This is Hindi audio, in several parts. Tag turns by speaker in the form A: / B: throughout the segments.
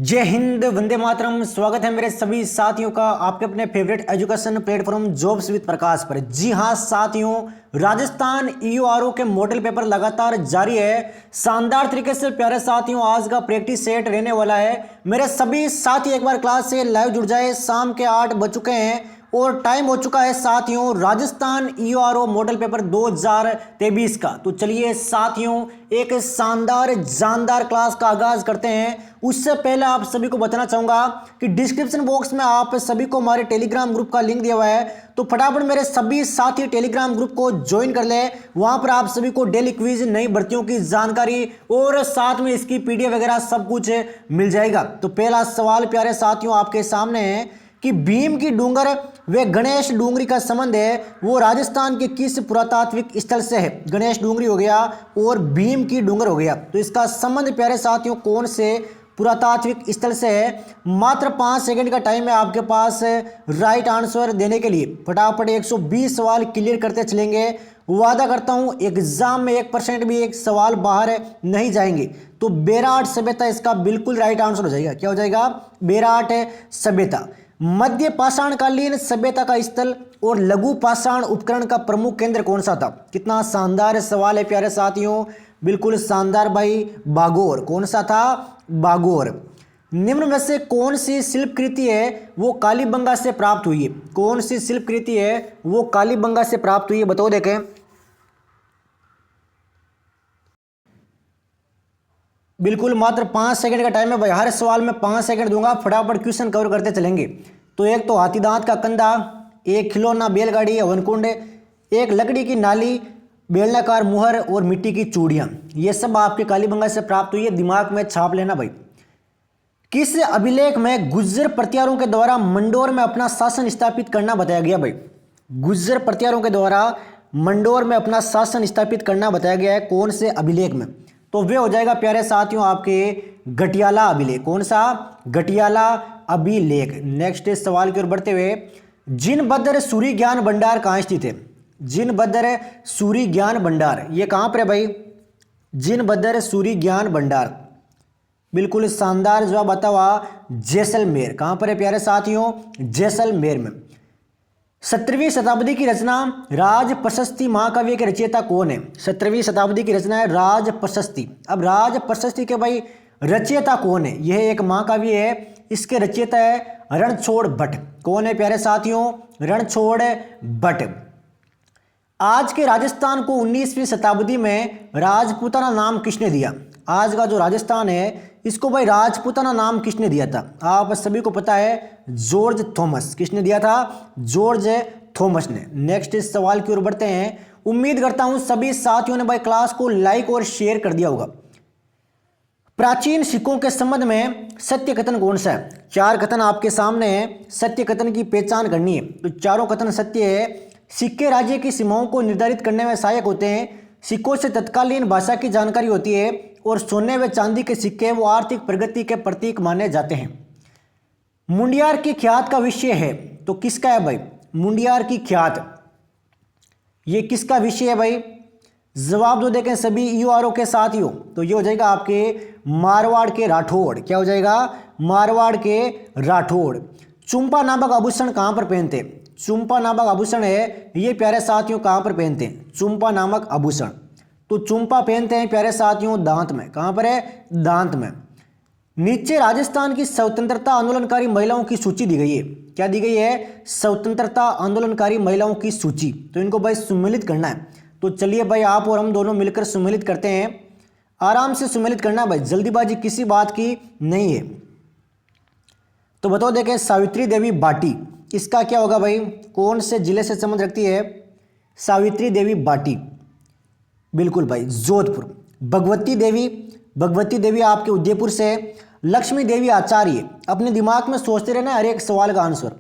A: जय हिंद, वंदे मातरम। स्वागत है मेरे सभी साथियों का आपके अपने favourite education platform jobs with Prakash पर। जी हां साथियों, राजस्थान ईओआरओ के मॉडल पेपर लगातार जारी है। शानदार तरीके से प्यारे साथियों आज का प्रैक्टिस सेट रहने वाला है। मेरे सभी साथी एक बार क्लास से लाइव जुड़ जाए। शाम के 8 बज चुके हैं और टाइम हो चुका है साथियों राजस्थान ईओआरओ मॉडल पेपर 2023 का। तो चलिए साथियों एक शानदार जानदार क्लास का आगाज करते हैं। उससे पहले आप सभी को बताना चाहूंगा कि डिस्क्रिप्शन बॉक्स में आप सभी को हमारे टेलीग्राम ग्रुप का लिंक दिया हुआ है, तो फटाफट मेरे सभी साथी टेलीग्राम ग्रुप को ज्वाइन कर ले। वहां पर आप सभी को डेली क्विज, नई भर्तियों की जानकारी और साथ में इसकी पीडीएफ वगैरह सब कुछ मिल जाएगा। तो पहला सवाल प्यारे साथियों आपके सामने है कि भीम की डूंगर व गणेश डूंगरी का संबंध है वो राजस्थान के किस पुरातात्विक स्थल से है। गणेश डूंगरी हो गया और भीम की डूंगर हो गया, तो इसका संबंध प्यारे साथियों कौन से पुरातात्विक स्थल से है। मात्र 5 सेकंड का टाइम है आपके पास राइट आंसर देने के लिए। फटाफट 120 सवाल क्लियर करते चलेंगे। वादा करता हूं एग्जाम में 1% भी एक सवाल बाहर नहीं जाएंगे। तो बेराट सभ्यता इसका बिल्कुल राइट आंसर हो जाएगा। क्या हो जाएगा? बेराट सभ्यता। मध्य पाषाणकालीन सभ्यता का स्थल और लघु पाषाण उपकरण का प्रमुख केंद्र कौन सा था। कितना शानदार सवाल है प्यारे साथियों, बिल्कुल शानदार भाई। बागोर। कौन सा था? बागोर। निम्न में से कौन सी शिल्प कृति है वो कालीबंगा से प्राप्त हुई है। कौन सी शिल्प कृति है वो कालीबंगा से प्राप्त हुई है, बताओ देखें। बिल्कुल मात्र 5 सेकंड का टाइम है भाई। हर सवाल में 5 सेकंड दूंगा, फटाफट क्वेश्चन कवर करते चलेंगे। तो एक तो हाथी दांत का कंधा, एक खिलौना बैलगाड़ी हवनकुंड, एक लकड़ी की नाली, बेलनाकार मुहर और मिट्टी की चूड़ियां, ये सब आपके कालीबंगा से प्राप्त हुई है। दिमाग में छाप लेना भाई। किस अभिलेख में गुज्जर प्रतिहारों के द्वारा मंडोर में अपना शासन स्थापित करना बताया गया भाई। गुज्जर प्रतिहारों के द्वारा मंडोर में अपना शासन स्थापित करना बताया गया है, कौन से अभिलेख में? तो वे हो जाएगा प्यारे साथियों आपके गटियाला अभिलेख। कौन सा? गटियाला अभिलेख। नेक्स्ट सवाल की ओर बढ़ते हुए, जिनबद्र सूरी ज्ञान भंडार कहाँ स्थित है। जिनबद्र सूरी ज्ञान भंडार ये कहाँ पर है भाई? जिनबद्र सूरी ज्ञान भंडार, बिल्कुल शानदार जवाब आता हुआ जैसलमेर। कहां पर है प्यारे साथियों? जैसलमेर में। 17वीं शताब्दी की रचना राज प्रशस्ति महाकाव्य के रचयिता कौन है। 17वीं शताब्दी की रचना है राज प्रशस्ति। अब राज प्रशस्ति के भाई रचयिता कौन है? यह एक महाकाव्य है, इसके रचयिता है रणछोड़ भट्ट। कौन है प्यारे साथियों? रणछोड़ भट्ट। आज के राजस्थान को 19वीं शताब्दी में राजपूताना नाम किसने दिया। आज का जो राजस्थान है इसको भाई राजपूताना नाम किसने दिया था? आप सभी को पता है, जॉर्ज थॉमस। किसने दिया था? जॉर्ज थॉमस ने। नेक्स्ट इस सवाल की ओर बढ़ते हैं। उम्मीद करता हूं सभी साथियों ने भाई क्लास को लाइक और शेयर कर दिया होगा। प्राचीन सिक्कों के संबंध में सत्य कथन कौन सा है? 4 कथन आपके सामने है, सत्य कथन की पहचान करनी है। तो चारों कथन सत्य है। सिक्के राज्य की सीमाओं को निर्धारित करने में सहायक होते हैं। सिक्कों से तत्कालीन भाषा की जानकारी होती है और सोने व चांदी के सिक्के वो आर्थिक प्रगति के प्रतीक माने जाते हैं। मुंडियार की ख्यात का विषय है, तो किसका है भाई? मुंडियार की ख्यात ये किसका विषय है भाई? जवाब दो देखें सभी ईओआरओ के साथियों। तो ये हो जाएगा आपके मारवाड़ के राठौड़। क्या हो जाएगा? मारवाड़ के राठौड़। चुंपा नामक आभूषण कहां पर पहनते हैं? चुंपा नामक आभूषण है ये प्यारे साथियों कहां पर पहनते हैं? चुंपा नामक आभूषण तो चुंपा पहनते हैं प्यारे साथियों दांत में। कहां पर है? दांत में। नीचे राजस्थान की स्वतंत्रता आंदोलनकारी महिलाओं की सूची दी गई है। क्या दी गई है? स्वतंत्रता आंदोलनकारी महिलाओं की सूची। तो इनको भाई सुमेलित करना है। तो चलिए भाई आप और हम दोनों मिलकर सुमेलित करते हैं। आराम से सुमेलित करना भाई, जल्दीबाजी किसी बात की नहीं है। तो बताओ देखें, सावित्री देवी बाटी इसका क्या होगा भाई? कौन से जिले से संबंध रखती है सावित्री देवी बाटी? बिल्कुल भाई जोधपुर। भगवती देवी आपके उदयपुर से। लक्ष्मी देवी आचार्य, अपने दिमाग में सोचते रहना हर एक सवाल का आंसर।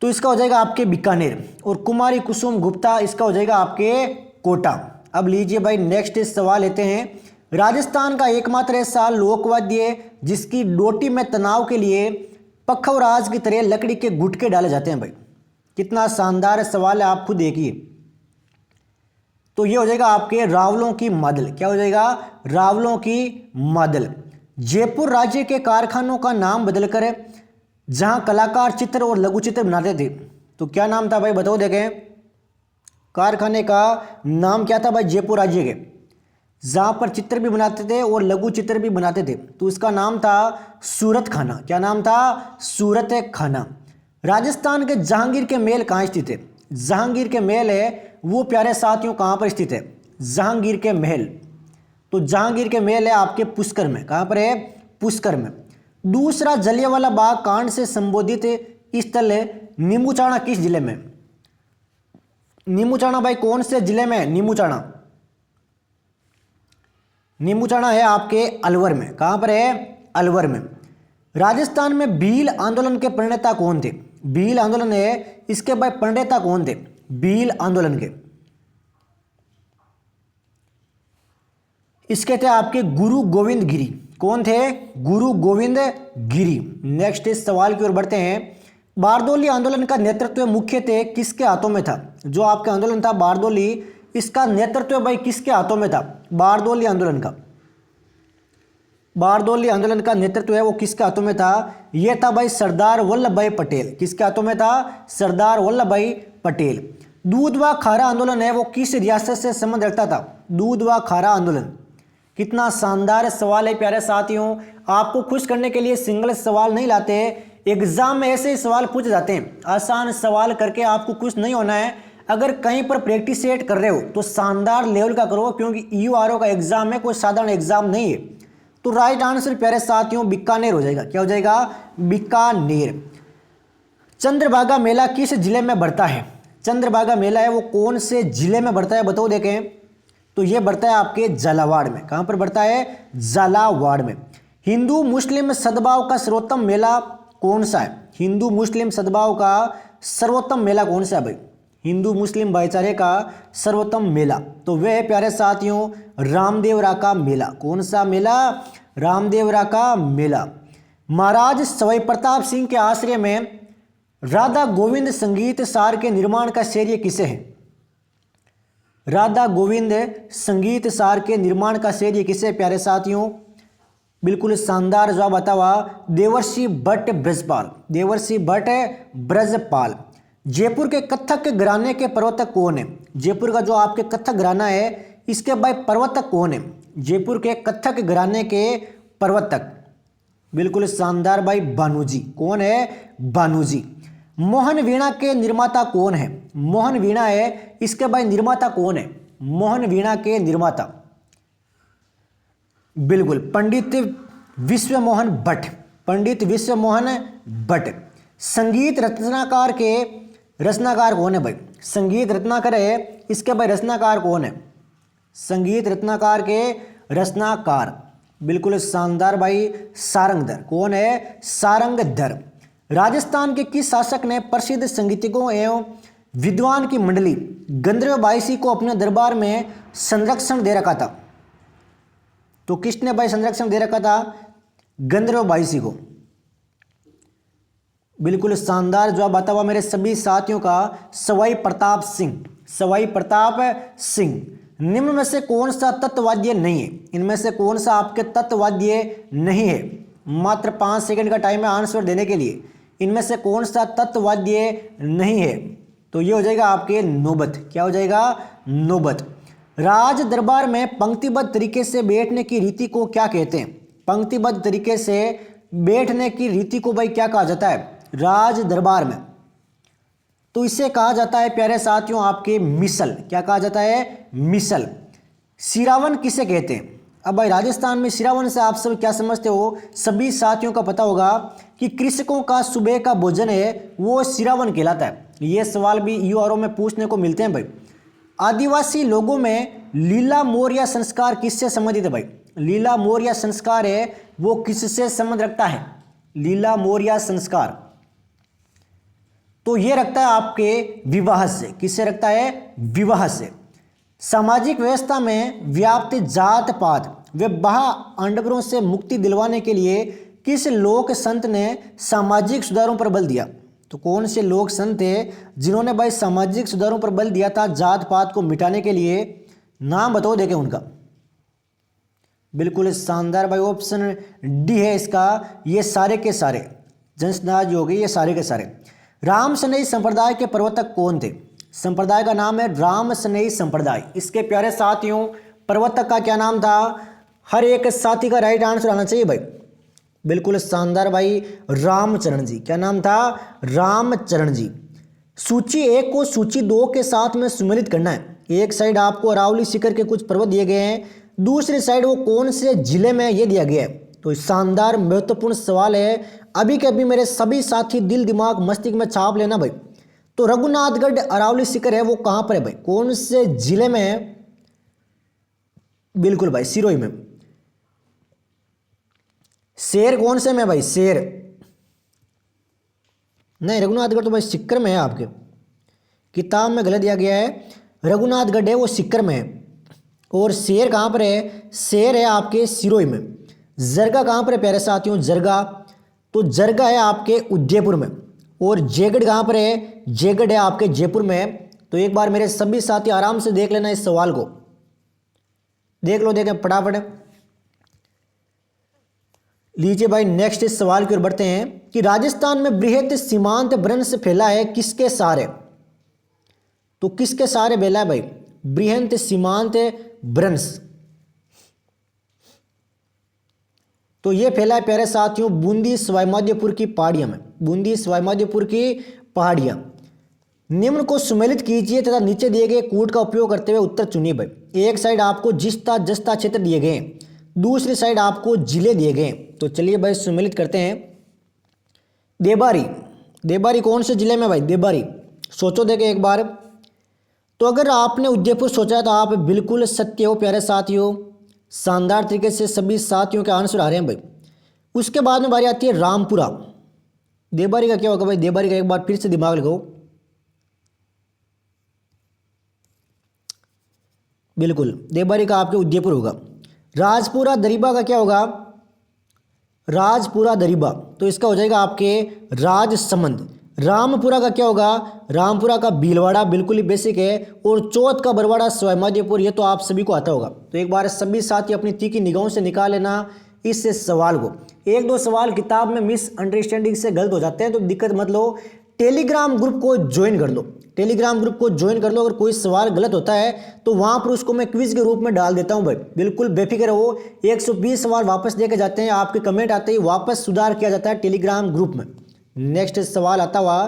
A: तो इसका हो जाएगा आपके बीकानेर। और कुमारी कुसुम गुप्ता इसका हो जाएगा आपके कोटा। अब लीजिए भाई नेक्स्ट सवाल लेते हैं। राजस्थान का एकमात्र ऐसा लोकवाद्य जिसकी डोटी में तनाव के लिए पखवराज की तरह लकड़ी के गुटके डाले जाते हैं भाई। कितना शानदार सवाल है, आप खुद देखिए। तो ये हो जाएगा आपके रावलों की मादल। क्या हो जाएगा? रावलों की मादल। जयपुर राज्य के कारखानों का नाम बदलकर जहां कलाकार चित्र और लघु चित्र बनाते थे, तो क्या नाम था भाई, बताओ देखें। कारखाने का नाम क्या था भाई जयपुर राज्य के, जहां पर चित्र भी बनाते थे और लघु चित्र भी बनाते थे, तो इसका नाम था सूरत खाना। क्या नाम था, सूरत खाना। राजस्थान के जहांगीर के महल कहाँ स्थित है, जहांगीर के महल है वो प्यारे साथियों कहाँ पर स्थित है, जहांगीर के महल। तो जहांगीर के महल है आपके पुष्कर में, कहाँ पर है, पुष्कर में। दूसरा, जलियांवाला बाग कांड से संबोधित स्थल है नीमूचाणा किस जिले में, नीमूचाणा भाई कौन से जिले में, नीमूचाणा, नीमूचाणा है आपके अलवर में, कहां पर है, अलवर में। राजस्थान में भील आंदोलन के प्रणेता कौन थे, भील आंदोलन है इसके भाई प्रणेता कौन थे, भील आंदोलन के, इसके थे आपके गुरु गोविंद गिरी। कौन थे, गुरु गोविंद गिरी। नेक्स्ट इस सवाल की ओर बढ़ते हैं। बारदोली आंदोलन का नेतृत्व मुख्यतः किसके हाथों में था, जो आपका आंदोलन था बारदोली, इसका नेतृत्व भाई किसके हाथों में था, बारदोली आंदोलन का, बारदोली आंदोलन का नेतृत्व है वो किसके हाथों में था, यह था भाई सरदार वल्लभ भाई पटेल। किसके हाथों में था, सरदार वल्लभ भाई पटेल। दूध व खारा आंदोलन है वो किस रियासत से संबंध रखता था, दूध व खारा आंदोलन। कितना शानदार सवाल है प्यारे साथियों, आपको खुश करने के लिए सिंगल सवाल नहीं लाते, एग्जाम में ऐसे ही सवाल पूछे जाते हैं, आसान सवाल करके आपको खुश नहीं होना है। अगर कहीं पर प्रैक्टिस सेट कर रहे हो तो शानदार लेवल का करो, क्योंकि यूआरओ का एग्जाम है, कोई साधारण एग्जाम नहीं है। तो राइट आंसर प्यारे साथियों बीकानेर हो जाएगा। क्या हो जाएगा, बीकानेर। चंद्रभागा मेला किस जिले में बढ़ता है, चंद्रभागा मेला है वो कौन से जिले में बढ़ता है, बताओ देखें। तो ये बढ़ता है आपके झालावाड़ में। कहां पर बढ़ता है, झालावाड़ में। हिंदू मुस्लिम सद्भाव का सर्वोत्तम मेला कौन सा है, हिंदू मुस्लिम सद्भाव का सर्वोत्तम मेला कौन सा है भाई, हिंदू मुस्लिम भाईचारे का सर्वोत्तम मेला, तो वह है प्यारे साथियों रामदेवरा का मेला। कौन सा मेला, रामदेवरा का मेला। महाराज सवाई प्रताप सिंह के आश्रय में राधा गोविंद संगीत सार के निर्माण का श्रेय किसे है, राधा गोविंद संगीत सार के निर्माण का श्रेय किसे प्यारे साथियों, बिल्कुल शानदार जवाब आता हुआ देवर्षि भट्ट ब्रजपाल, देवर्षि भट्ट ब्रजपाल। जयपुर के कथक घराने के प्रवर्तक कौन है, जयपुर का जो आपके कथक घराना है इसके भाई प्रवर्तक कौन है, जयपुर के कथक घराने के प्रवर्तक, बिल्कुल शानदार भाई भानुजी। कौन है, भानुजी। मोहन वीणा के निर्माता कौन है, मोहन वीणा है इसके भाई निर्माता कौन है, मोहन वीणा के निर्माता, बिल्कुल पंडित विश्वमोहन भट्ट, पंडित विश्वमोहन भट्ट। संगीत रचनाकार के रचनाकार कौन है भाई, संगीत रत्नाकर है इसके भाई रचनाकार कौन है, संगीत रत्नाकार के रचनाकार, बिल्कुल शानदार भाई सारंगधर। कौन है, सारंगधर। राजस्थान के किस शासक ने प्रसिद्ध संगीतज्ञों एवं विद्वान की मंडली गंधर्व बाईसी को अपने दरबार में संरक्षण दे रखा था, तो किसने भाई संरक्षण दे रखा था, गंधर्व बाईसी को। बिल्कुल शानदार जवाब आता हुआ मेरे सभी साथियों का सवाई प्रताप सिंह, सवाई प्रताप सिंह। निम्न में से कौन सा तत्ववाद्य नहीं है, इनमें से कौन सा आपके तत्ववाद्य नहीं है, मात्र 5 सेकंड का टाइम है आंसर देने के लिए। इनमें से कौन सा तत्ववाद्य नहीं है, तो ये हो जाएगा आपके नौबत। क्या हो जाएगा, नौबत। राज दरबार में पंक्तिबद्ध तरीके से बैठने की रीति को क्या कहते हैं, पंक्तिबद्ध तरीके से बैठने की रीति को भाई क्या कहा जाता है, राज दरबार में, तो इसे कहा जाता है प्यारे साथियों आपके मिसल। क्या कहा जाता है, मिसल। सिरावन किसे कहते हैं, अब भाई राजस्थान में सिरावन से आप सब क्या समझते हो, सभी साथियों का पता होगा कि कृषकों का सुबह का भोजन है वो सिरावन कहलाता है। ये सवाल भी यूआरओ में पूछने को मिलते हैं भाई। आदिवासी लोगों में लीला मोरिया संस्कार किससे संबंधित है भाई, लीला मोरिया संस्कार है वो किससे संबंध रखता है, लीला मोरिया संस्कार, तो ये रखता है आपके विवाह से। किससे रखता है, विवाह से। सामाजिक व्यवस्था में व्याप्त जात पात व बाह आडंबरों से मुक्ति दिलवाने के लिए किस लोक संत ने सामाजिक सुधारों पर बल दिया, तो कौन से लोक संत थे जिन्होंने भाई सामाजिक सुधारों पर बल दिया था जात पात को मिटाने के लिए, नाम बताओ देखें उनका, बिल्कुल शानदार भाई, ऑप्शन डी है इसका। ये सारे के सारे जनसनाज हो गए, ये सारे के सारे। राम सनई संप्रदाय के प्रवर्तक कौन थे? संप्रदाय का नाम है राम सनई संप्रदाय। इसके प्यारे साथियों, प्रवर्तक का क्या नाम था? हर एक साथी का राइट आंसर आना चाहिए भाई। बिल्कुल शानदार भाई, रामचरण जी। क्या नाम था? रामचरण जी। सूची 1 को सूची 2 के साथ में सम्मिलित करना है। एक साइड आपको अरावली शिखर के कुछ पर्वत दिए गए हैं, दूसरी साइड वो कौन से जिले में ये दिया गया है। तो शानदार महत्वपूर्ण सवाल है, अभी के अभी मेरे सभी साथी दिल दिमाग मस्तिष्क में छाप लेना भाई। तो रघुनाथगढ़ अरावली शिखर है वो कहां पर है भाई? कौन से जिले में है? बिल्कुल भाई सिरोही में। शेर कौन से में भाई? शेर नहीं, रघुनाथगढ़ तो भाई सिक्कर में है, आपके किताब में गलत दिया गया है। रघुनाथगढ़ है वो सिक्कर में है। और शेर कहाँ पर है? शेर है आपके सिरोही में। जरगा कहाँ पर है प्यारे साथियों? जरगा, तो जरगा है आपके उदयपुर में। और जयगढ़ कहाँ पर है? जयगढ़ है आपके जयपुर में। तो एक बार मेरे सभी साथी आराम से देख लेना, इस सवाल को देख लो, देखें फटाफट। लीजिए भाई, नेक्स्ट इस सवाल की ओर बढ़ते हैं कि राजस्थान में बृहत सीमांत वृंश फैला है किसके सहारे? तो किसके सहारे फैला है भाई बृहत सीमांत वृंश? तो ये फैला है प्यारे साथियों बूंदी सवाई माधोपुर की पहाड़ियों में। बूंदी सवाई माधोपुर की पहाड़ियां। निम्न को सम्मिलित कीजिए तथा नीचे दिए गए कूट का उपयोग करते हुए उत्तर चुनिए भाई। एक साइड आपको जिस्ता जस्ता क्षेत्र दिए गए, दूसरी साइड आपको जिले दिए गए। तो चलिए भाई सम्मिलित करते हैं। देबारी, देबारी कौन से जिले में भाई? देबारी। सोचो देखे एक बार। तो अगर आपने उदयपुर सोचा है तो आप बिल्कुल सत्य हो प्यारे साथियों। शानदार तरीके से सभी साथियों के आंसर आ रहे हैं भाई। उसके बाद में बारी आती है रामपुरा। देबारी का क्या होगा भाई? देबारी का एक बार फिर से दिमाग लगाओ। बिल्कुल देबारी का आपके उदयपुर होगा। राजपुरा दरीबा का क्या होगा? राजपुरा दरीबा, तो इसका हो जाएगा आपके राजसमंद। रामपुरा का क्या होगा? रामपुरा का भीलवाड़ा, बिल्कुल ही बेसिक है। और चौथ का बरवाड़ा सवाई माधोपुर, ये तो आप सभी को आता होगा। तो एक बार सभी साथी अपनी तीखी निगाहों से निकाल लेना इस सवाल को। एक दो सवाल किताब में मिस अंडरस्टैंडिंग से गलत हो जाते हैं तो दिक्कत मत लो, टेलीग्राम ग्रुप को ज्वाइन कर लो। टेलीग्राम ग्रुप को ज्वाइन कर लो। अगर कोई सवाल गलत होता है तो वहां पर उसको मैं क्विज के रूप में डाल देता हूं भाई। बिल्कुल बेफिक्र हो, 120 सवाल वापस देके जाते हैं, आपके कमेंट आते ही वापस सुधार किया जाता है टेलीग्राम ग्रुप में। नेक्स्ट सवाल आता हुआ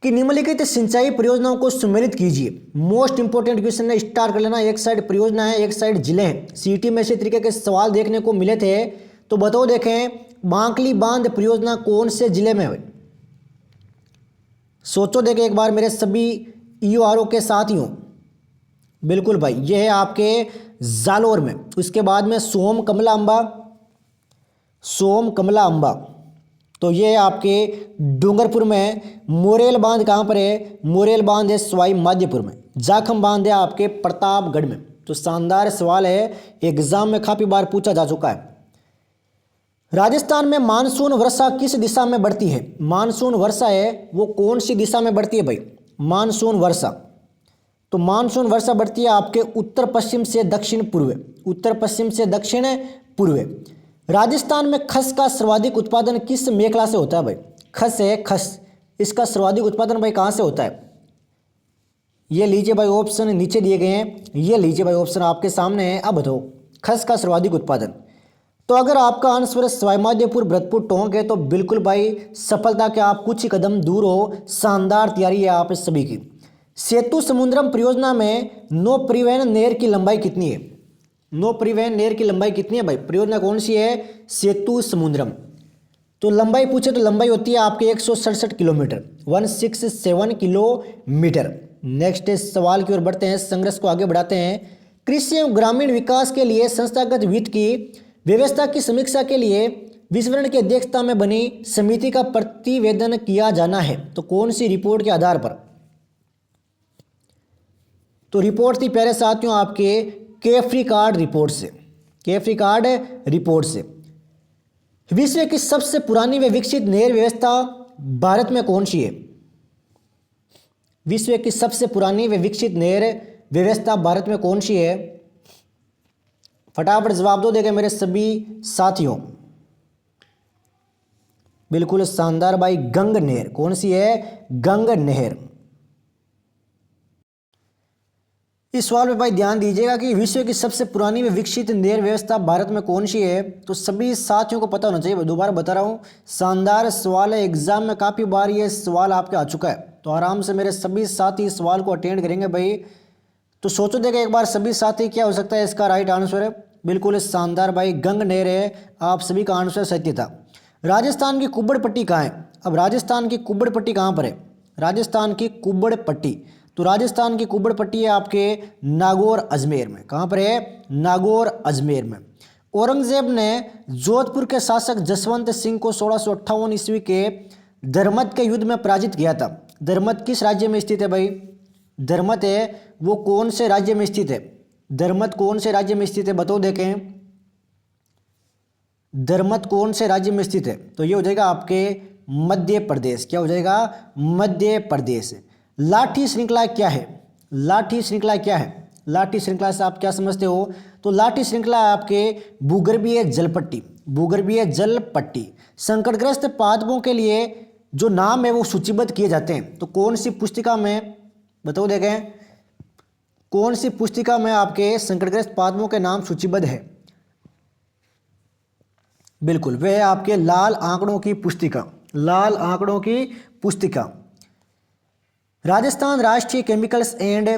A: कि निम्नलिखित सिंचाई परियोजनाओं को सम्मिलित कीजिए। मोस्ट इंपोर्टेंट क्वेश्चन है, स्टार कर लेना। एक साइड परियोजना है, एक साइड जिले हैं। सीटी में इसी तरीके के सवाल देखने को मिले थे। तो बताओ देखें, बांकली बांध परियोजना कौन से जिले में है? सोचो देखें एक बार मेरे सभी ईओआरओ के साथियों। बिल्कुल भाई, ये है आपके जालोर में। उसके बाद में सोम कमला अंबा, सोम कमला अंबा, तो ये है आपके डूंगरपुर में। मोरेल बांध कहाँ पर है? मोरेल बांध है सवाई माधोपुर में। जाखम बांध है आपके प्रतापगढ़ में। तो शानदार सवाल है, एग्जाम में काफी बार पूछा जा चुका है। राजस्थान में मानसून वर्षा किस दिशा में बढ़ती है? मानसून वर्षा है वो कौन सी दिशा में बढ़ती है भाई? मानसून वर्षा, तो मानसून वर्षा बढ़ती है आपके उत्तर पश्चिम से दक्षिण पूर्व। उत्तर पश्चिम से दक्षिण पूर्व। राजस्थान में खस का सर्वाधिक उत्पादन किस मेखला से होता है भाई? खस है, खस, इसका सर्वाधिक उत्पादन भाई कहाँ से होता है? ये लीजिए भाई ऑप्शन नीचे दिए गए हैं, ये लीजिए भाई ऑप्शन आपके सामने है। अब बताओ खस का सर्वाधिक उत्पादन। तो अगर आपका आंसर सवाई माधोपुर, भरतपुर, टोंक है तो बिल्कुल भाई सफलता के आप कुछ ही कदम दूर हो। शानदार तैयारी है आप सभी की। सेतु समुद्रम परियोजना में नौ परिवहन नहर की लंबाई कितनी है? नौ परिवहन नहर की लंबाई कितनी है भाई? परियोजना कौन सी है? सेतु समुद्रम। तो लंबाई पूछे तो लंबाई होती है आपके 167 किलोमीटर, 167 किलोमीटर। नेक्स्ट सवाल की ओर बढ़ते हैं, संघर्ष को आगे बढ़ाते हैं। कृषि एवं ग्रामीण विकास के लिए संस्थागत वित्त की व्यवस्था की समीक्षा के लिए विश्वविद्यालय की अध्यक्षता में बनी समिति का प्रतिवेदन किया जाना है। तो कौन सी रिपोर्ट के आधार पर? तो रिपोर्ट थी प्यारे साथियों आपके कैफरी कार्ड रिपोर्ट से। कैफरी कार्ड रिपोर्ट से। विश्व की सबसे पुरानी व विकसित नहर व्यवस्था भारत में कौन सी है? विश्व की सबसे पुरानी व विकसित नहर व्यवस्था भारत में कौन सी है? फटाफट जवाब दो देखे मेरे सभी साथियों। बिल्कुल शानदार भाई, गंग नहर। कौन सी है? गंग नहर। इस सवाल पे भाई ध्यान दीजिएगा कि विश्व की सबसे पुरानी व विकसित नहर व्यवस्था भारत में कौन सी है? तो सभी साथियों को पता होना चाहिए, दोबारा बता रहा हूँ, शानदार सवाल है, एग्जाम में काफ़ी बार ये सवाल आपके आ चुका है, तो आराम से मेरे सभी साथी इस सवाल को अटेंड करेंगे भाई। तो सोचो देगा एक बार सभी साथी क्या हो सकता है इसका राइट आंसर है। बिल्कुल शानदार भाई, गंग नहर है, आप सभी का आंसर सत्य था। राजस्थान की कुब्बड़ पट्टी कहाँ है? अब राजस्थान की कुब्बड़ पट्टी कहाँ पर है? राजस्थान की कुब्बड़ पट्टी, तो राजस्थान की कुब्बड़ पट्टी है आपके नागौर अजमेर में। कहाँ पर है? नागौर अजमेर में। औरंगजेब ने जोधपुर के शासक जसवंत सिंह को 1658 ईस्वी के धर्मत के युद्ध में पराजित किया था। धर्मत किस राज्य में स्थित है भाई? धर्मत है वो कौन से राज्य में स्थित है? धर्मत कौन से राज्य में स्थित है बताओ देखें। धर्मत कौन से राज्य में स्थित है? तो ये हो जाएगा आपके मध्य प्रदेश। क्या हो जाएगा? मध्य प्रदेश। लाठी श्रृंखला क्या है? लाठी श्रृंखला क्या है? लाठी श्रृंखला से आप क्या समझते हो? तो लाठी श्रृंखला आपके भूगर्भीय जलपट्टी, भूगर्भीय जलपट्टी। संकटग्रस्त पादपों के लिए जो नाम है वो सूचीबद्ध किए जाते हैं, तो कौन सी पुस्तिका में बताओ देखें, कौन सी पुस्तिका में आपके संकटग्रस्त पादपों के नाम सूचीबद्ध है? बिल्कुल वह है आपके लाल आंकड़ों की पुस्तिका, लाल आंकड़ों की पुस्तिका। राजस्थान राष्ट्रीय केमिकल्स एंड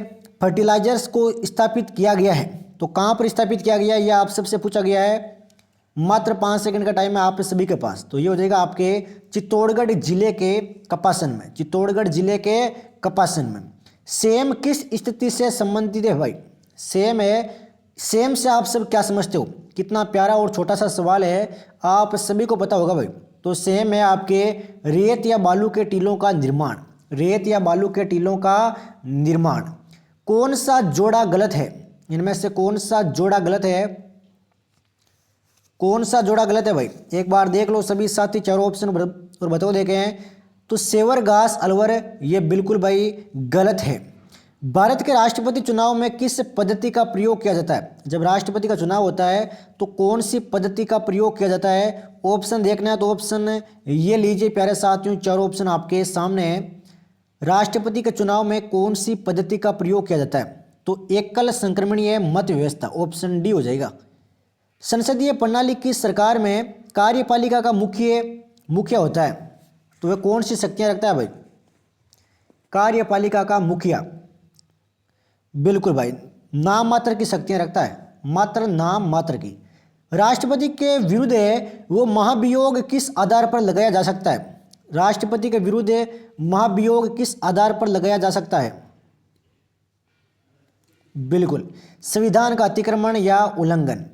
A: फर्टिलाइजर्स को स्थापित किया गया है, तो कहाँ पर स्थापित किया गया है यह आप सबसे पूछा गया है। मात्र 5 सेकंड का टाइम है आप सभी के पास, तो ये हो जाएगा आपके चित्तौड़गढ़ जिले के कपासन में, चित्तौड़गढ़ जिले के कपासन में। सेम किस स्थिति से संबंधित है भाई? सेम है, सेम से आप सब क्या समझते हो? कितना प्यारा और छोटा सा सवाल है, आप सभी को पता होगा भाई। तो सेम है आपके रेत या बालू के टीलों का निर्माण, रेत या बालू के टीलों का निर्माण। कौन सा जोड़ा गलत है? इनमें से कौन सा जोड़ा गलत है? कौन सा जोड़ा गलत है भाई? एक बार देख लो सभी साथी, चारों ऑप्शन और बताओ देखे हैं। तो सेवर घास अलवर, ये बिल्कुल भाई गलत है। भारत के राष्ट्रपति चुनाव में किस पद्धति का प्रयोग किया जाता है? जब राष्ट्रपति का चुनाव होता है तो कौन सी पद्धति का प्रयोग किया जाता है? ऑप्शन देखना है तो ऑप्शन ये लीजिए प्यारे साथियों, चारों ऑप्शन आपके सामने है। राष्ट्रपति के चुनाव में कौन सी पद्धति का प्रयोग किया जाता है? तो एकल संक्रमणीय मत व्यवस्था, ऑप्शन डी हो जाएगा। संसदीय प्रणाली की सरकार में कार्यपालिका का मुखिया होता है, तो वह कौन सी शक्तियां रखता है भाई? कार्यपालिका का मुखिया बिल्कुल भाई नाम मात्र की शक्तियां रखता है, मात्र नाम मात्र की। राष्ट्रपति के विरुद्ध है वो महाभियोग किस आधार पर लगाया जा सकता है? राष्ट्रपति के विरुद्ध महाभियोग किस आधार पर लगाया जा सकता है? बिल्कुल संविधान का अतिक्रमण या उल्लंघन।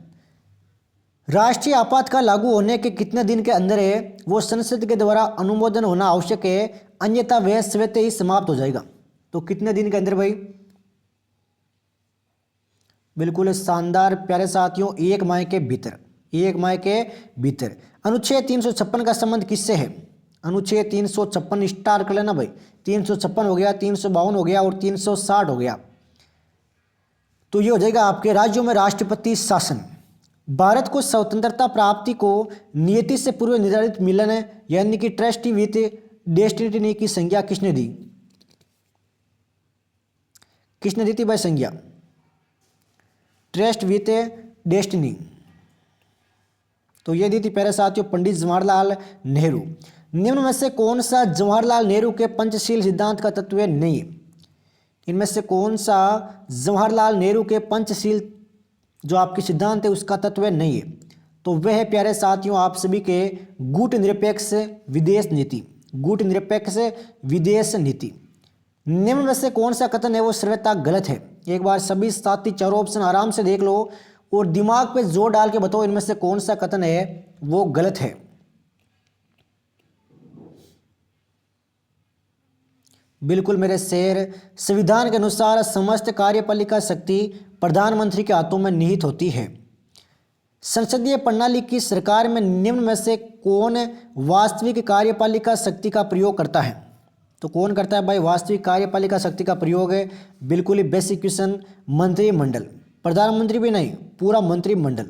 A: राष्ट्रीय आपातकाल लागू होने के कितने दिन के अंदर है वो संसद के द्वारा अनुमोदन होना आवश्यक है, अन्यथा वह स्वतः ही समाप्त हो जाएगा। तो कितने दिन के अंदर भाई? बिल्कुल शानदार प्यारे साथियों, 1 माह के भीतर, 1 माह के भीतर। अनुच्छेद 356 का संबंध किससे है? अनुच्छेद 356 स्टार कर लेना भाई, 356 हो गया, 352 हो गया और 360 हो गया। तो ये हो जाएगा आपके राज्यों में राष्ट्रपति शासन। भारत को स्वतंत्रता प्राप्ति को नियति से पूर्व निर्धारित मिलन यानी कि ट्रस्ट विथ डेस्टिनी की संज्ञा किसने दी? किसने दी थी भाई संज्ञा? ट्रस्ट विथ डेस्टिनी, तो ये दी थी प्यारे साथियों पंडित जवाहरलाल नेहरू। निम्न में से कौन सा जवाहरलाल नेहरू के पंचशील सिद्धांत का तत्व नहीं है? इनमें से कौन सा जवाहरलाल नेहरू के पंचशील जो आपके सिद्धांत है उसका तत्व नहीं है? तो वह है प्यारे साथियों आप सभी के गुटनिरपेक्ष विदेश नीति, गुटनिरपेक्ष विदेश नीति। निम्न में से कौन सा कथन है वो सर्वथा गलत है? एक बार सभी साथी चारों ऑप्शन आराम से देख लो और दिमाग पे जोर डाल के बताओ इनमें से कौन सा कथन है वो गलत है। बिल्कुल मेरे शेर, संविधान के अनुसार समस्त कार्यपालिका शक्ति प्रधानमंत्री के हाथों में निहित होती है। संसदीय प्रणाली की सरकार में निम्न में से कौन वास्तविक कार्यपालिका शक्ति का प्रयोग करता है? तो कौन करता है भाई वास्तविक कार्यपालिका शक्ति का प्रयोग? है बिल्कुल ही बेसिक क्वेश्चन, मंत्रिमंडल। प्रधानमंत्री भी नहीं, पूरा मंत्रिमंडल।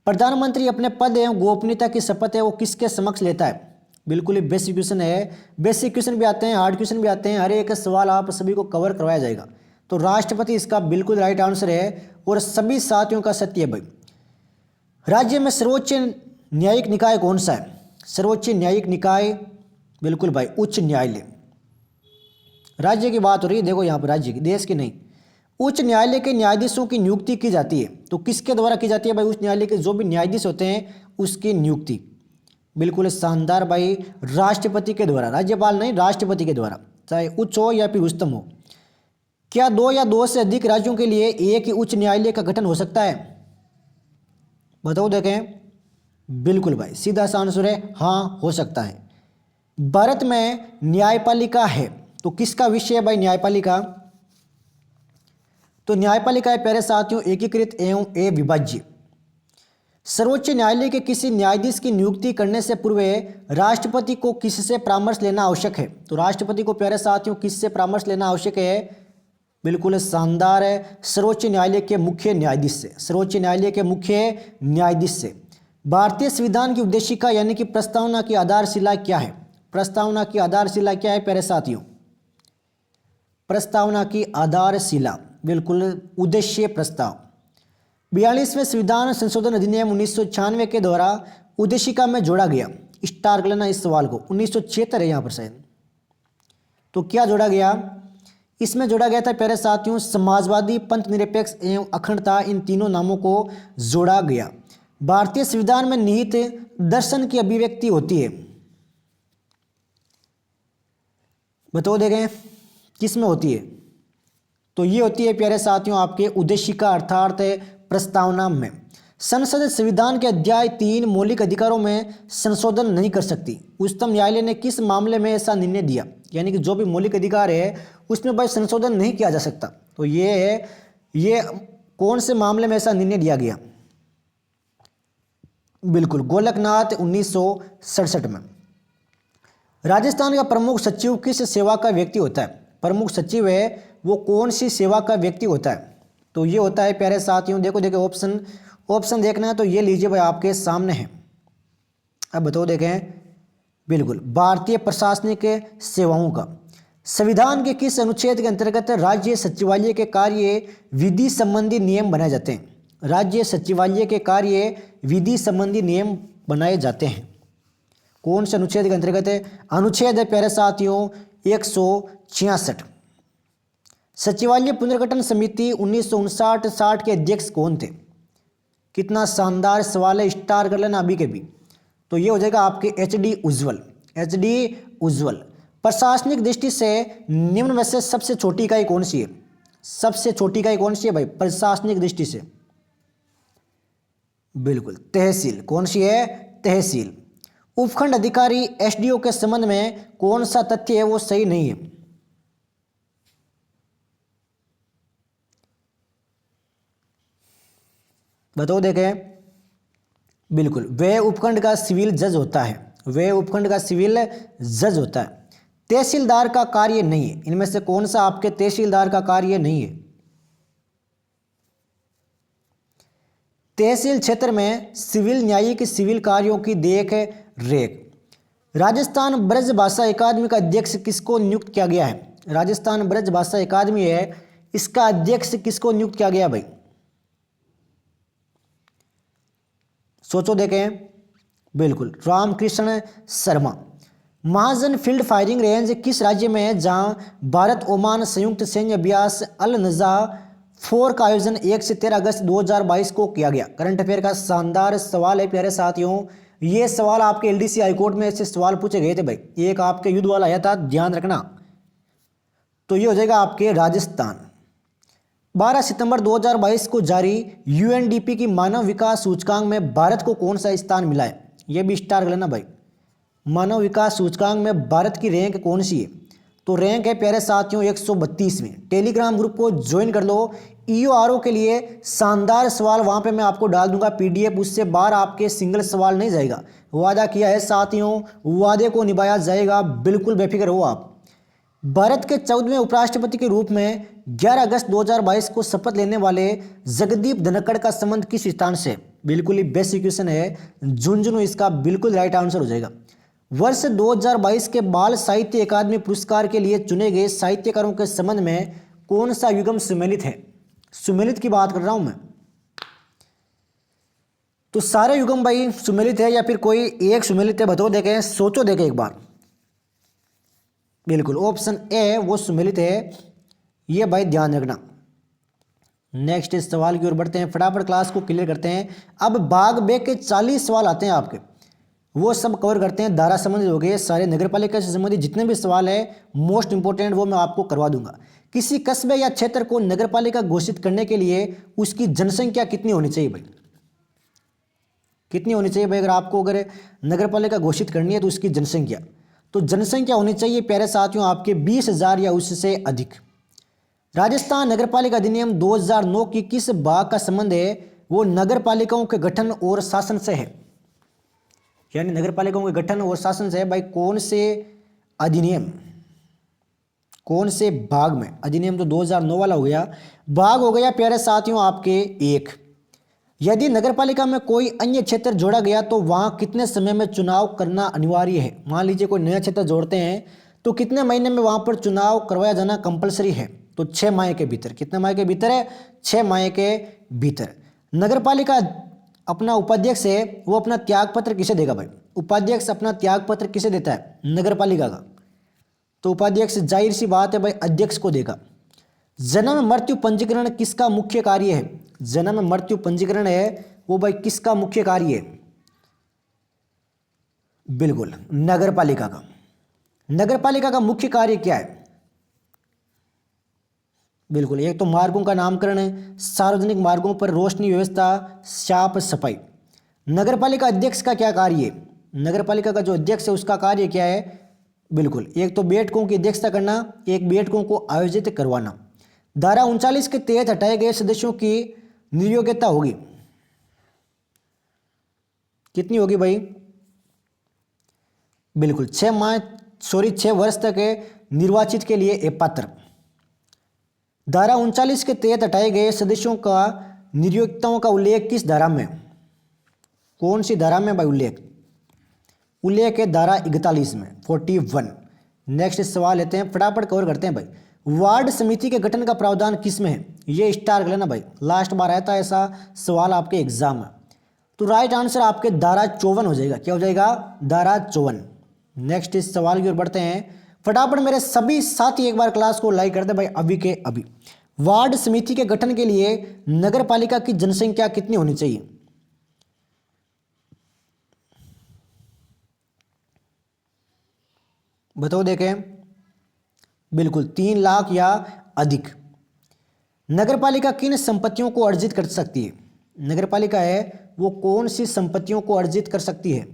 A: प्रधानमंत्री अपने पद एवं गोपनीयता की शपथ है वो किसके समक्ष लेता है? बिल्कुल ही बेसिक क्वेश्चन है। बेसिक क्वेश्चन भी आते हैं, हार्ड क्वेश्चन भी आते हैं, हर एक सवाल आप सभी को कवर करवाया जाएगा। तो राष्ट्रपति इसका बिल्कुल राइट आंसर है और सभी साथियों का सत्य है भाई। राज्य में सर्वोच्च न्यायिक निकाय कौन सा है? सर्वोच्च न्यायिक निकाय बिल्कुल भाई उच्च न्यायालय। राज्य की बात हो रही है, देखो यहाँ पर राज्य की, देश की नहीं। उच्च न्यायालय के न्यायाधीशों की नियुक्ति की जाती है, तो किसके द्वारा की जाती है भाई? उच्च न्यायालय के जो भी न्यायाधीश होते हैं उसकी नियुक्ति बिल्कुल शानदार भाई राष्ट्रपति के द्वारा, राज्यपाल नहीं, राष्ट्रपति के द्वारा, चाहे उच्च हो या फिर उच्चतम हो। क्या 2 या 2 से अधिक राज्यों के लिए एक ही उच्च न्यायालय का गठन हो सकता है? बताओ देखें। बिल्कुल भाई सीधा सा आंसर है हाँ, हो सकता है। भारत में न्यायपालिका है, तो किसका विषय है भाई न्यायपालिका? तो न्यायपालिका है प्यारे साथियों एकीकृत एवं अविभाज्य। सर्वोच्च न्यायालय के किसी न्यायाधीश की नियुक्ति करने से पूर्व राष्ट्रपति को किससे परामर्श लेना आवश्यक है? तो राष्ट्रपति को प्यारे साथियों किससे परामर्श लेना आवश्यक है? बिल्कुल शानदार है, सर्वोच्च न्यायालय के मुख्य न्यायाधीश से, सर्वोच्च न्यायालय के मुख्य न्यायाधीश से। भारतीय संविधान की उद्देशिका यानी कि प्रस्तावना की आधारशिला क्या है? प्रस्तावना की आधारशिला क्या है प्यारे साथियों? प्रस्तावना की आधारशिला बिल्कुल उद्देश्य प्रस्ताव। 42वें संविधान संशोधन अधिनियम 1996 के द्वारा उद्देशिका में जोड़ा गया, स्टार कर लेना इस सवाल को, 1976 है यहाँ पर शायद। तो क्या जोड़ा गया? इसमें जोड़ा गया था प्यारे साथियों समाजवादी, पंथ निरपेक्ष एवं अखंडता, इन तीनों नामों को जोड़ा गया। भारतीय संविधान में निहित दर्शन की अभिव्यक्ति होती है, बताओ देखें किस में होती है? तो ये होती है प्यारे साथियों आपके उद्देशिका अर्थात प्रस्तावना में। संसद संविधान के अध्याय 3 मौलिक अधिकारों में संशोधन नहीं कर सकती। उच्चतम न्यायालय ने किस मामले में ऐसा निर्णय दिया? यानी कि जो भी मौलिक अधिकार है उसमें भाई संशोधन नहीं किया जा सकता। तो ये कौन से मामले में ऐसा निर्णय दिया गया? बिल्कुल गोलकनाथ 1967 में। राजस्थान का प्रमुख सचिव किस सेवा का व्यक्ति होता है? प्रमुख सचिव है वो कौन सी सेवा का व्यक्ति होता है? तो ये होता है प्यारे साथियों, देखो ऑप्शन देखना है तो ये लीजिए भाई आपके सामने है। अब बताओ देखें। बिल्कुल भारतीय प्रशासनिक सेवाओं का। संविधान के किस अनुच्छेद के अंतर्गत राज्य सचिवालय के कार्य विधि संबंधी नियम बनाए जाते हैं? राज्य सचिवालय के कार्य विधि संबंधी नियम बनाए जाते हैं। कौन से अनुच्छेद के अंतर्गत है? अनुच्छेद है प्यारे साथियों 166। सचिवालय पुनर्गठन समिति 1959-60 के अध्यक्ष कौन थे? कितना शानदार सवाल है, स्टार कर लेना अभी के भी। तो ये हो जाएगा आपके एच.डी. उज्ज्वल। प्रशासनिक दृष्टि से निम्न में से सबसे छोटी इकाई कौन सी है? सबसे छोटी इकाई कौन सी है भाई प्रशासनिक दृष्टि से? बिल्कुल तहसील। कौन सी है? तहसील। उपखंड अधिकारी एसडीओ के संबंध में कौन सा तथ्य है वो सही नहीं है? बताओ देखें। बिल्कुल वह उपखंड का सिविल जज होता है, वह उपखंड का सिविल जज होता है। तहसीलदार का कार्य नहीं है, इनमें से कौन सा आपके तहसीलदार का कार्य नहीं है? तहसील क्षेत्र में सिविल न्यायिक सिविल कार्यों की देख रेख। राजस्थान ब्रज भाषा अकादमी का अध्यक्ष किसको नियुक्त किया गया है? राजस्थान ब्रज भाषा अकादमी है, इसका अध्यक्ष किसको नियुक्त किया गया भाई? सोचो देखें। बिल्कुल रामकृष्ण शर्मा। महाजन फील्ड फायरिंग रेंज किस राज्य में है जहां भारत ओमान संयुक्त सैन्य अभ्यास अल नजा 4 का आयोजन 1 से 13 अगस्त 2022 को किया गया? करंट अफेयर का शानदार सवाल है प्यारे साथियों। ये सवाल आपके एलडीसी हाईकोर्ट में ऐसे सवाल पूछे गए थे भाई, एक आपके युद्ध वाला आया था, ध्यान रखना। तो ये हो जाएगा आपके राजस्थान। 12 सितंबर 2022 को जारी यूएनडीपी की मानव विकास सूचकांक में भारत को कौन सा स्थान मिला है? ये भी स्टार कर लेना भाई। मानव विकास सूचकांक में भारत की रैंक कौन सी है? तो रैंक है प्यारे साथियों 132वें। टेलीग्राम ग्रुप को ज्वाइन कर लो। ईओआरओ के लिए शानदार सवाल वहां पे मैं आपको डाल दूंगा पीडीएफ, उससे बाहर आपके सिंगल सवाल नहीं जाएगा। वादा किया है साथियों, वादे को निभाया जाएगा, बिल्कुल बेफिक्र हो आप। भारत के 14वें उपराष्ट्रपति के रूप में 11 अगस्त 2022 को शपथ लेने वाले जगदीप धनखड़ का संबंध किस स्थान से? बिल्कुल ही बेसिक क्वेश्चन है, झुंझुनू इसका बिल्कुल राइट आंसर हो जाएगा। वर्ष 2022 के बाल साहित्य अकादमी पुरस्कार के लिए चुने गए साहित्यकारों के संबंध में कौन सा युगम सुमेलित है? सुमेलित की बात कर रहा हूं मैं। तो सारे युगम भाई सुमेलित है या फिर कोई एक सुमेलित है? बताओ, देखें, सोचो, देखें एक बार। बिल्कुल ऑप्शन ए वो सुमेलित है, ये भाई ध्यान रखना। नेक्स्ट इस सवाल की ओर बढ़ते हैं, फटाफट क्लास को क्लियर करते हैं। अब भाग बे के 40 सवाल आते हैं आपके, वो सब कवर करते हैं। धारा संबंधित हो गए सारे, नगर पालिका से संबंधित जितने भी सवाल है मोस्ट इंपोर्टेंट वो मैं आपको करवा दूंगा। किसी कस्बे या क्षेत्र को नगर पालिका घोषित करने के लिए उसकी जनसंख्या कितनी होनी चाहिए भाई? कितनी होनी चाहिए भाई? अगर नगर पालिका घोषित करनी है तो उसकी जनसंख्या, तो जनसंख्या होनी चाहिए प्यारे साथियों आपके 20,000 या उससे अधिक। राजस्थान नगरपालिका अधिनियम 2009 की किस भाग का संबंध है? वो नगर पालिकाओं के गठन और शासन से है, यानी नगर पालिकाओं के गठन और शासन से है भाई। कौन से अधिनियम, कौन से भाग में? अधिनियम तो 2009 वाला हो गया, भाग हो गया प्यारे साथियों आपके एक। यदि नगरपालिका में कोई अन्य क्षेत्र जोड़ा गया तो वहां कितने समय में चुनाव करना अनिवार्य है? मान लीजिए कोई नया क्षेत्र जोड़ते हैं तो कितने महीने में वहां पर चुनाव करवाया जाना कंपलसरी है? तो 6 माह के भीतर। कितने माह के भीतर है? 6 माह के भीतर। नगरपालिका अपना उपाध्यक्ष है, वो अपना त्याग पत्र किसे देगा भाई? उपाध्यक्ष अपना त्याग पत्र किसे देता है? नगरपालिका का। तो उपाध्यक्ष जाहिर सी बात है भाई अध्यक्ष को देगा। जन्म मृत्यु पंजीकरण किसका मुख्य कार्य है? जन्म मृत्यु पंजीकरण है वो भाई किसका मुख्य कार्य है? बिल्कुल नगरपालिका का। नगरपालिका का मुख्य कार्य क्या है? बिल्कुल, एक तो मार्गों का नामकरण है, सार्वजनिक मार्गों पर रोशनी व्यवस्था, साफ सफाई। नगरपालिका अध्यक्ष का क्या कार्य है? नगरपालिका का जो अध्यक्ष है उसका कार्य क्या है? बिल्कुल, एक तो बैठकों की अध्यक्षता करना, एक बैठकों को आयोजित करवाना। धारा 39 के तहत हटाए गए सदस्यों की नियोग्यता होगी, कितनी होगी भाई? बिल्कुल 6 वर्ष तक निर्वाचित के लिए पात्र। धारा 39 के तहत हटाए गए सदस्यों का नियोक्ताओं का उल्लेख किस धारा में? कौन सी धारा में भाई उल्लेख है? धारा 41 में, 41। नेक्स्ट सवाल लेते हैं, फटाफट कवर करते हैं भाई। वार्ड समिति के गठन का प्रावधान किस में है? ये स्टार कर लेना भाई, लास्ट बार आया था ऐसा सवाल आपके एग्जाम में। तो राइट आंसर आपके धारा 54 हो जाएगा। क्या हो जाएगा? धारा 54। नेक्स्ट इस सवाल की ओर बढ़ते हैं, फटाफट मेरे सभी साथी एक बार क्लास को लाइक कर दे भाई अभी के अभी। वार्ड समिति के गठन के लिए नगर पालिका की जनसंख्या कितनी होनी चाहिए? बताओ देखें। बिल्कुल 3 लाख या अधिक। नगरपालिका किन संपत्तियों को अर्जित कर सकती है? नगरपालिका है वो कौन सी संपत्तियों को अर्जित कर सकती है?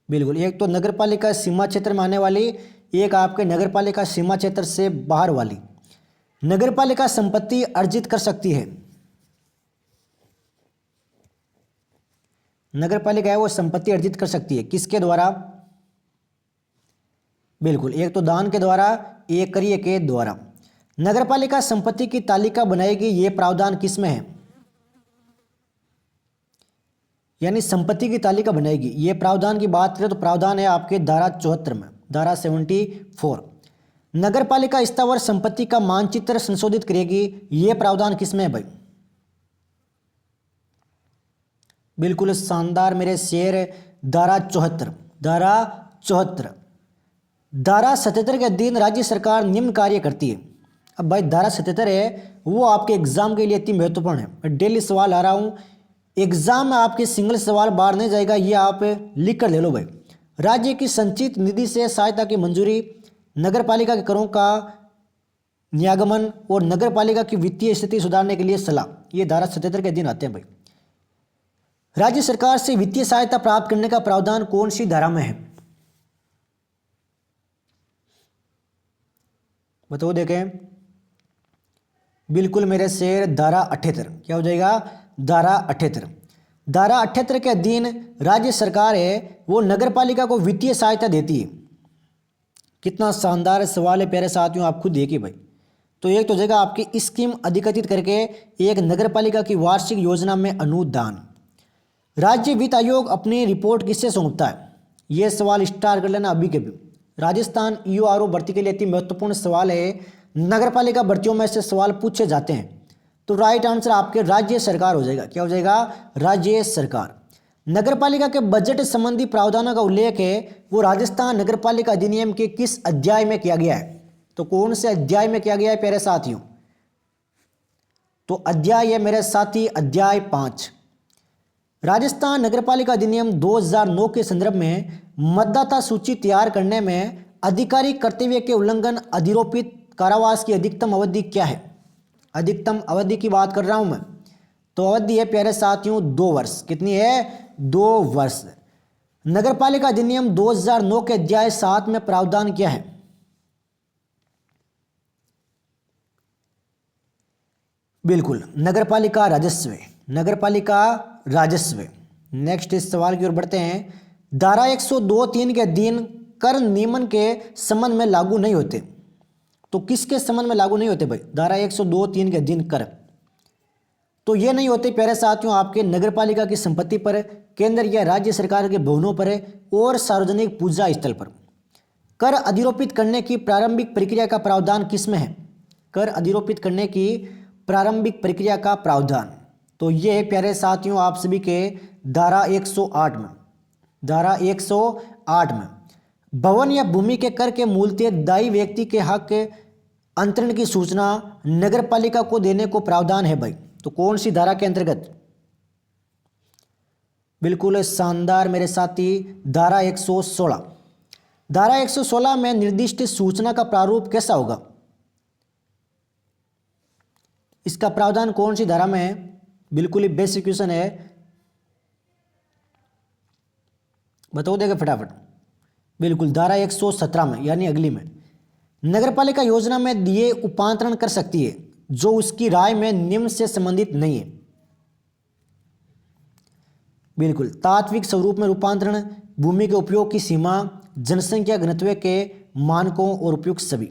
A: बिल्कुल, एक तो नगरपालिका सीमा क्षेत्र में आने वाली, एक आपके नगरपालिका सीमा क्षेत्र से बाहर वाली। नगरपालिका संपत्ति अर्जित कर सकती है। नगरपालिका है वो संपत्ति अर्जित कर सकती है किसके द्वारा? बिल्कुल, एक तो दान के द्वारा, एक क्रिय के द्वारा। नगरपालिका संपत्ति की तालिका बनाएगी, ये प्रावधान किसमें है? यानी संपत्ति की तालिका बनाएगी, ये प्रावधान की बात करें तो प्रावधान है आपके धारा 74 में, धारा 74। नगरपालिका स्थावर संपत्ति का मानचित्र संशोधित करेगी, ये प्रावधान किसमें है भाई? बिल्कुल शानदार मेरे शेर, धारा 74। धारा 74। धारा 77 के अधीन राज्य सरकार निम्न कार्य करती है। अब भाई धारा 77 है वो आपके एग्जाम के लिए अति महत्वपूर्ण है। मैं डेली सवाल आ रहा हूँ, एग्जाम में आपके सिंगल सवाल बाहर नहीं जाएगा, ये आप लिख कर ले लो भाई। राज्य की संचित निधि से सहायता की मंजूरी, नगरपालिका के करों का नियागमन और नगरपालिका की वित्तीय स्थिति सुधारने के लिए सलाह, ये धारा 77 के अधीन आते हैं भाई। राज्य सरकार से वित्तीय सहायता प्राप्त करने का प्रावधान कौन सी धारा में है? बताओ देखें। बिल्कुल मेरे शेर, धारा 78। क्या हो जाएगा? धारा 78। धारा 78 के अधीन राज्य सरकार है वो नगर पालिका को वित्तीय सहायता देती है। कितना शानदार सवाल है प्यारे साथियों, आप खुद देखिए भाई। तो एक तो जगह आपकी स्कीम अधिकतित करके एक नगर पालिका की वार्षिक योजना में अनुदान। राज्य वित्त आयोग अपनी रिपोर्ट किससे सौंपता है? ये सवाल स्टार कर लेना अभी के भी। राजस्थान ईओआरओ भर्ती के लिए अति महत्वपूर्ण सवाल है। नगर पालिका भर्तियों में से सवाल पूछे जाते हैं। तो राइट आंसर आपके राज्य सरकार हो जाएगा। क्या हो जाएगा? राज्य सरकार। नगर पालिका के बजट संबंधी प्रावधानों का उल्लेख है वो राजस्थान नगर पालिका अधिनियम के किस अध्याय में किया गया है? तो कौन से अध्याय में किया गया है प्यारे साथियों? तो अध्याय है मेरे साथी अध्याय 5। राजस्थान नगरपालिका अधिनियम 2009 के संदर्भ में मतदाता सूची तैयार करने में अधिकारी कर्तव्य के उल्लंघन अधिरोपित कारावास की अधिकतम अवधि क्या है? अधिकतम अवधि की बात कर रहा हूं मैं। तो अवधि है प्यारे साथियों 2 वर्ष। कितनी है? 2 वर्ष। नगरपालिका अधिनियम 2009 के अध्याय 7 में प्रावधान क्या है? बिल्कुल नगरपालिका राजस्व। नगरपालिका राजस्व। नेक्स्ट इस सवाल की ओर बढ़ते हैं। धारा 102(3) के अधीन कर नियमन के संबंध में लागू नहीं होते। तो किसके संबंध में लागू नहीं होते भाई? धारा 102(3) के अधीन कर। तो ये नहीं होते प्यारे साथियों आपके नगरपालिका की संपत्ति पर, केंद्र या राज्य सरकार के भवनों पर और सार्वजनिक पूजा स्थल पर। कर अधिरोपित करने की प्रारंभिक प्रक्रिया का प्रावधान किसमें है? कर अधिरोपित करने की प्रारंभिक प्रक्रिया का प्रावधान तो ये प्यारे साथियों आप सभी के धारा 108 में। धारा 108 में भवन या भूमि के कर के मूलतः दायी व्यक्ति के हक के अंतरण की सूचना नगरपालिका को देने को प्रावधान है भाई। तो कौन सी धारा के अंतर्गत? बिल्कुल शानदार मेरे साथी, धारा 116। धारा 116 में निर्दिष्ट सूचना का प्रारूप कैसा होगा? इसका प्रावधान कौन सी धारा में है? बिल्कुल ही बेसिक क्वेश्चन है, बताओ देगा फटाफट। बिल्कुल धारा 117 में यानी अगली में। नगरपालिका योजना में दिए उपांतरण कर सकती है जो उसकी राय में निम्न से संबंधित नहीं है। बिल्कुल तात्विक स्वरूप में रूपांतरण, भूमि के उपयोग की सीमा, जनसंख्या घनत्व के मानकों और उपयुक्त सभी।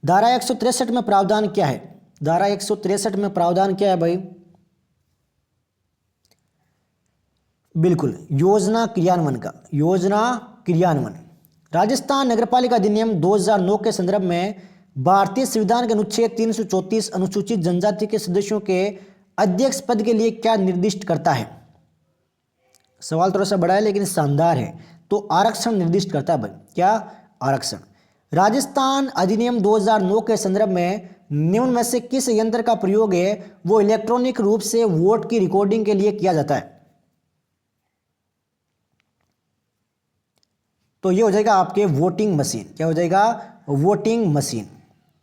A: धारा 163 में प्रावधान क्या है? धारा 163 में प्रावधान क्या है भाई? बिल्कुल योजना क्रियान्वयन का। योजना क्रियान्वयन। राजस्थान नगरपालिका अधिनियम 2009 के संदर्भ में भारतीय संविधान के अनुच्छेद 334 अनुसूचित जनजाति के सदस्यों के अध्यक्ष पद के लिए क्या निर्दिष्ट करता है? सवाल थोड़ा सा बड़ा है लेकिन शानदार है। तो आरक्षण निर्दिष्ट करता है भाई। क्या? आरक्षण। राजस्थान अधिनियम 2009 के संदर्भ में निम्न में से किस यंत्र का प्रयोग है वो इलेक्ट्रॉनिक रूप से वोट की रिकॉर्डिंग के लिए किया जाता है? तो ये हो जाएगा आपके वोटिंग मशीन। क्या हो जाएगा? Voting machine.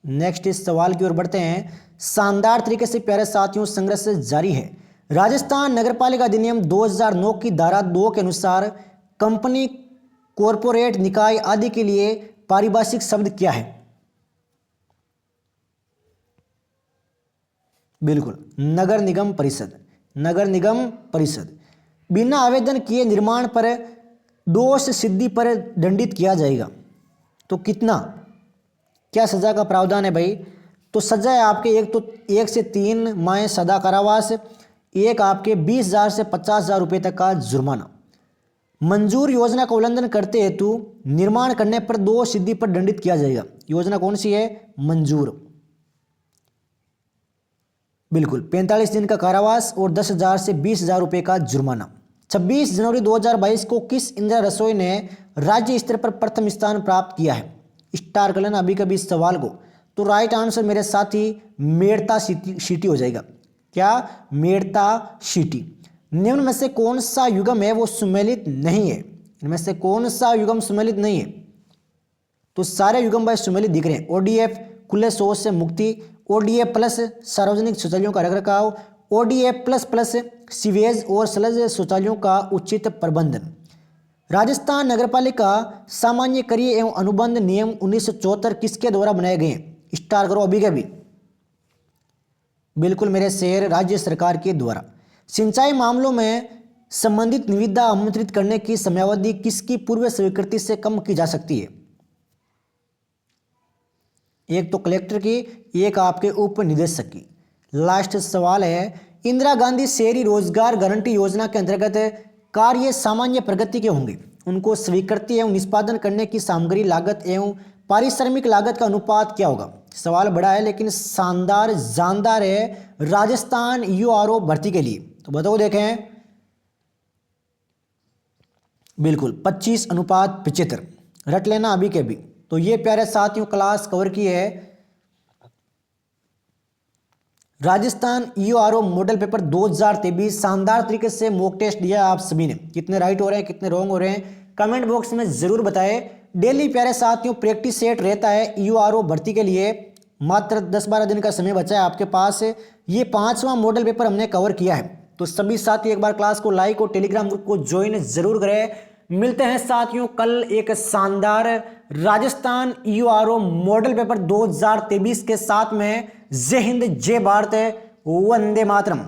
A: नेक्स्ट इस सवाल की ओर बढ़ते हैं। शानदार तरीके से प्यारे साथियों संघर्ष जारी है। राजस्थान नगरपालिका अधिनियम 2009 की धारा 2 के अनुसार कंपनी, कॉरपोरेट निकाय आदि के लिए पारिभाषिक शब्द क्या है? बिल्कुल नगर निगम परिषद। नगर निगम परिषद। बिना आवेदन किए निर्माण पर दोष सिद्धि पर दंडित किया जाएगा। तो कितना, क्या सजा का प्रावधान है भाई? तो सजा है आपके एक तो 1 से 3 माह सदा कारावास, एक आपके 20,000 से 50,000 रुपये तक का जुर्माना। मंजूर योजना का उल्लंघन करते हेतु निर्माण करने पर दोष सिद्धि पर दंडित किया जाएगा। योजना कौन सी है? मंजूर। बिल्कुल 45 दिन का कारावास और 10,000 से 20,000 रुपये का जुर्माना। 26 जनवरी 2022 को किस इंदिरा रसोई ने राज्य स्तर पर प्रथम स्थान प्राप्त किया है? स्टार कर लेना अभी कभी इस सवाल को। तो राइट आंसर मेरे साथी मेड़ता सिटी हो जाएगा। क्या? मेड़ता सिटी। निम्न में से कौन सा युग्म है वो सुमेलित नहीं है? इनमें से कौन सा युग्म सुमेलित नहीं है? तो सारे युग्म भाई सुमेलित दिख रहे हैं। ओडीएफ खुले शौच से मुक्ति, ओडीएफ प्लस सार्वजनिक शौचालयों का रखरखाव, ओडीएफ प्लस प्लस सीवेज और सलज शौचालयों का उचित प्रबंधन। राजस्थान नगरपालिका सामान्य करीय एवं अनुबंध नियम 1974 किसके द्वारा बनाए गए हैं? स्टार करो अभी के भी। बिल्कुल मेरे शेर राज्य सरकार के द्वारा। सिंचाई मामलों में संबंधित निविदा आमंत्रित करने की समयावधि किसकी पूर्व स्वीकृति से कम की जा सकती है? एक तो कलेक्टर की, एक आपके उप निदेशक की। लास्ट सवाल है, इंदिरा गांधी शहरी रोजगार गारंटी योजना के अंतर्गत कार्य सामान्य प्रगति के होंगे, उनको स्वीकृति एवं निष्पादन करने की सामग्री लागत एवं पारिश्रमिक लागत का अनुपात क्या होगा? सवाल बड़ा है लेकिन शानदार जानदार है राजस्थान यूआरओ भर्ती के लिए। तो बताओ, देखें, बिल्कुल 25:75 रट लेना अभी के अभी। तो ये प्यारे साथियों क्लास कवर की है राजस्थान यूआरओ मॉडल पेपर 2023। शानदार तरीके से मॉक टेस्ट दिया आप सभी ने। कितने राइट हो रहे हैं, कितने रॉन्ग हो रहे हैं, कमेंट बॉक्स में जरूर बताएं। डेली प्यारे साथियों प्रैक्टिस सेट रहता है यूआरओ भर्ती के लिए। मात्र 10-12 दिन का समय बचा है आपके पास। ये 5वां मॉडल पेपर हमने कवर किया है। तो सभी साथी एक बार क्लास को लाइक और टेलीग्राम ग्रुप को ज्वाइन जरूर करें। मिलते हैं साथियों कल एक शानदार राजस्थान यूआरओ मॉडल पेपर 2023 के साथ में। जय हिंद, जय भारत, वंदे मातरम।